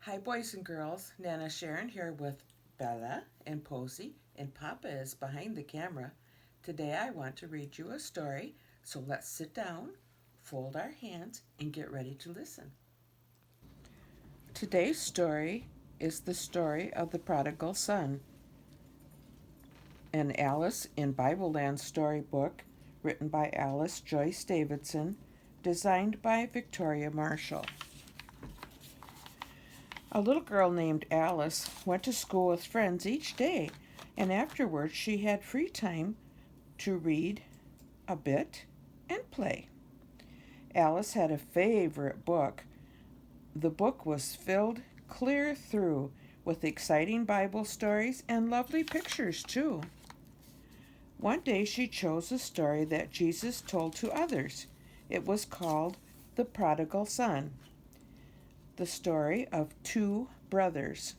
Hi, boys and girls. Nana Sharon here with Bella and Posey, and Papa is behind the camera. Today I want to read you a story, so let's sit down, fold our hands, and get ready to listen. Today's story is the story of the Prodigal Son, an Alice in Bible Land storybook written by Alice Joyce Davidson, designed by Victoria Marshall. A little girl named Alice went to school with friends each day, and afterwards she had free time to read a bit and play. Alice had a favorite book. The book was filled clear through with exciting Bible stories and lovely pictures, too. One day she chose a story that Jesus told to others. It was called The Prodigal Son, the story of two brothers.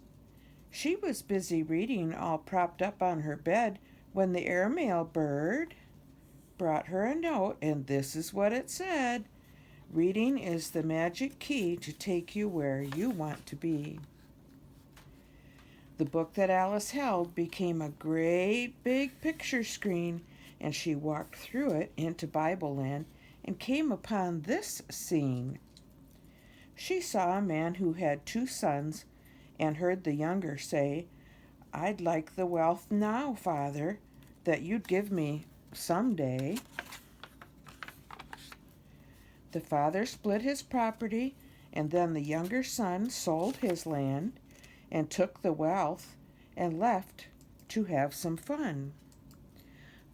She was busy reading, all propped up on her bed, when the airmail bird brought her a note, and this is what it said: "Reading is the magic key to take you where you want to be." The book that Alice held became a great big picture screen, and she walked through it into Bible Land and came upon this scene. She saw a man who had two sons and heard the younger say, "I'd like the wealth now, Father, that you'd give me some day." The father split his property, and then the younger son sold his land and took the wealth and left to have some fun.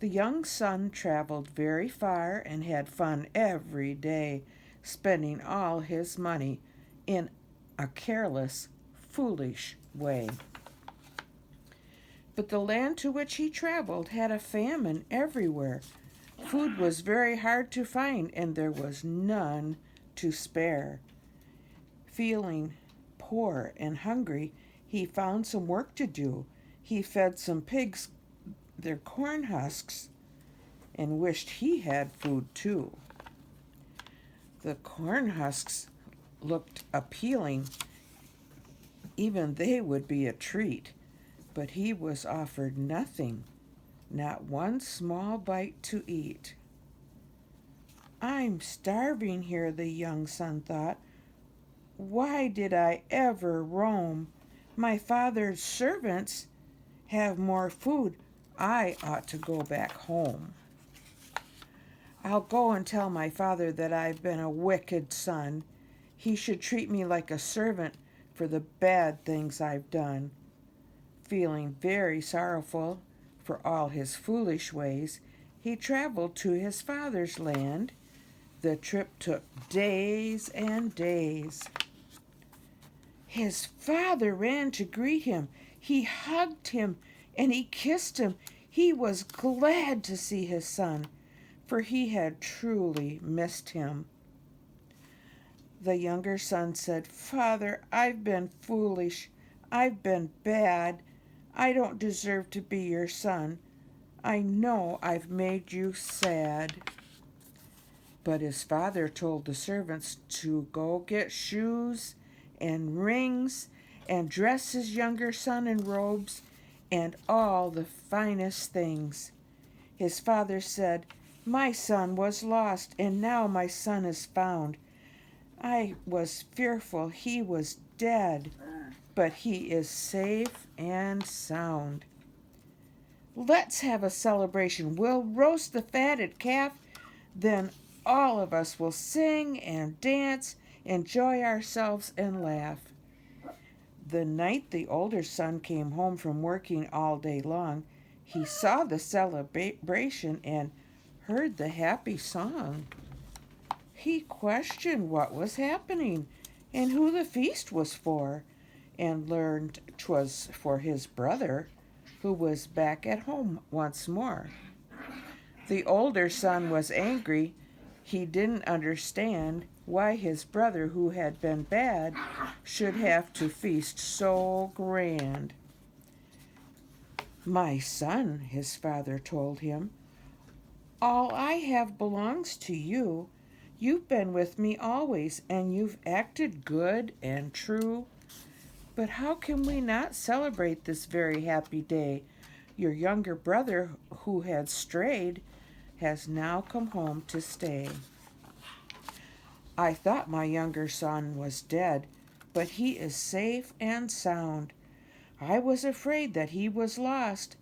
The young son traveled very far and had fun every day, spending all his money in a careless, foolish way. But the land to which he traveled had a famine everywhere. Food was very hard to find, and there was none to spare. Feeling poor and hungry, he found some work to do. He fed some pigs their corn husks and wished he had food too. The corn husks looked appealing. Even they would be a treat, but he was offered nothing, not one small bite to eat. "I'm starving here," the young son thought. "Why did I ever roam? My father's servants have more food. I ought to go back home. I'll go and tell my father that I've been a wicked son. He should treat me like a servant for the bad things I've done." Feeling very sorrowful for all his foolish ways, he traveled to his father's land. The trip took days and days. His father ran to greet him. He hugged him and he kissed him. He was glad to see his son, for he had truly missed him. The younger son said, "Father, I've been foolish. I've been bad. I don't deserve to be your son. I know I've made you sad." But his father told the servants to go get shoes and rings and dress his younger son in robes and all the finest things. His father said, "My son was lost, and now my son is found. I was fearful he was dead, but he is safe and sound. Let's have a celebration. We'll roast the fatted calf, then all of us will sing and dance, enjoy ourselves, and laugh." The night the older son came home from working all day long, he saw the celebration and heard the happy song. He questioned what was happening and who the feast was for, and learned 'twas for his brother, who was back at home once more. The older son was angry. He didn't understand why his brother, who had been bad, should have to feast so grand. "My son," his father told him, "all I have belongs to you. You've been with me always, and you've acted good and true. But how can we not celebrate this very happy day? Your younger brother, who had strayed, has now come home to stay. I thought my younger son was dead, but he is safe and sound. I was afraid that he was lost,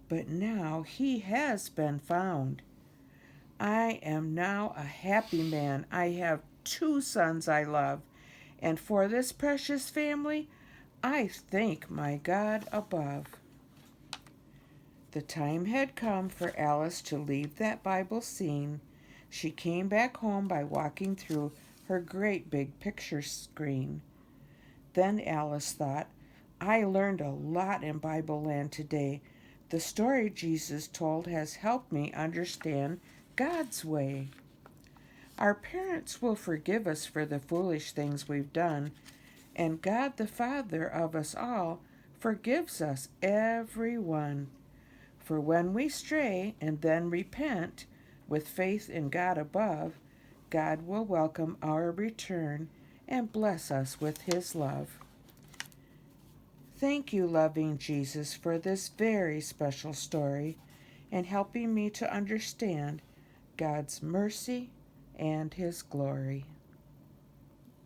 but now he has been found. I am now a happy man. I have 2 sons I love, and for this precious family, I thank my God above. The time had come for Alice to leave that Bible scene. She came back home by walking through her great big picture screen. Then Alice thought, I learned a lot in Bible land today. The story Jesus told has helped me understand God's way. Our parents will forgive us for the foolish things we've done, and God, the Father of us all, forgives us every one. For when we stray and then repent with faith in God above, God will welcome our return and bless us with his love. Thank you, loving Jesus, for this very special story and helping me to understand God's mercy and his glory.